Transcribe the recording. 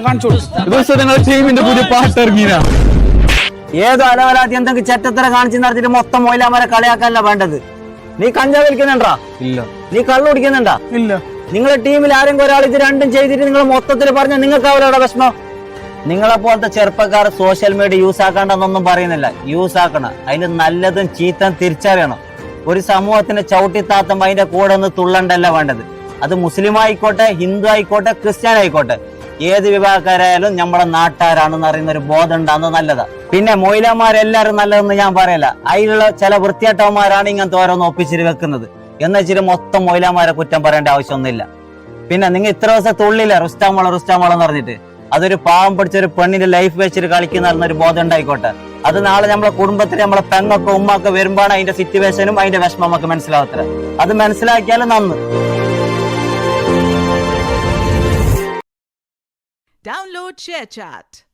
കാണിച്ചു കൊടുക്കും. നിങ്ങളുടെ ടീമിന്റെ പുതിയ പാട്ട് ഇറങ്ങിയ ഏതോ അലവലാത്തി എന്തെങ്കിലും ചെറ്റത്തര കാണിച്ചു നടത്തിട്ട് മൊത്തം മൊയിലാമാരെ കളിയാക്കാനല്ല വേണ്ടത്. നീ കഞ്ചാവ് വലിക്കുന്നുണ്ടാ? ഇല്ല. നീ കള്ളു കുടിക്കുന്നുണ്ടാ? ഇല്ല. നിങ്ങളുടെ ടീമിൽ ആരെങ്കിലും ഒരാൾ ഇത് രണ്ടും ചെയ്തിട്ട് നിങ്ങൾ മൊത്തത്തിൽ പറഞ്ഞ നിങ്ങൾക്ക് അവരുടെ വിഷമം. നിങ്ങളെ പോലത്തെ ചെറുപ്പക്കാർ സോഷ്യൽ മീഡിയ യൂസ് ആക്കണ്ടെന്നൊന്നും പറയുന്നില്ല. യൂസ് ആക്കണം. അതിൽ നല്ലതും ചീത്തയും തിരിച്ചറിയണം. ഒരു സമൂഹത്തിന് ചവിട്ടിത്താത്തും അതിന്റെ കൂടെ ഒന്ന് തുള്ളണ്ടല്ല വേണ്ടത്. അത് മുസ്ലിം ആയിക്കോട്ടെ, ഹിന്ദു ആയിക്കോട്ടെ, ക്രിസ്ത്യാനി ആയിക്കോട്ടെ, ഏത് വിഭാഗക്കാരായാലും നമ്മുടെ നാട്ടുകാരാണെന്ന് അറിയുന്ന ഒരു ബോധം ഉണ്ടാകുന്നത് നല്ലതാ. പിന്നെ മൊയിലന്മാരെല്ലാരും നല്ലതെന്ന് ഞാൻ പറയല. അതിലുള്ള ചില വൃത്തിയേട്ടന്മാരാണ് ഇങ്ങനത്തെ ഓരോന്ന് ഒപ്പിച്ചിട്ട് വെക്കുന്നത്. എന്ന് വെച്ചിട്ട് മൊത്തം മൊയിലന്മാരെ കുറ്റം പറയേണ്ട ആവശ്യമൊന്നുമില്ല. പിന്നെ നിങ്ങൾ ഇത്ര ദിവസം തുള്ളില്ല റുസ്റ്റാമോളെന്ന് പറഞ്ഞിട്ട്, അതൊരു പാവം പിടിച്ചൊരു പെണ്ണിന്റെ ലൈഫ് വെച്ചിട്ട് കളിക്കുന്ന ഒരു ബോധം ഉണ്ടായിക്കോട്ടെ. അത് നാളെ നമ്മളെ കുടുംബത്തിൽ നമ്മളെ പെങ്ങൊക്കെ ഉമ്മൊക്കെ വരുമ്പോഴാണ് അതിന്റെ സിറ്റുവേഷനും അതിന്റെ വിഷമം നമുക്ക് മനസ്സിലാവത്തില്ല. അത് മനസ്സിലാക്കിയാലും നന്ന്. Download ShareChat.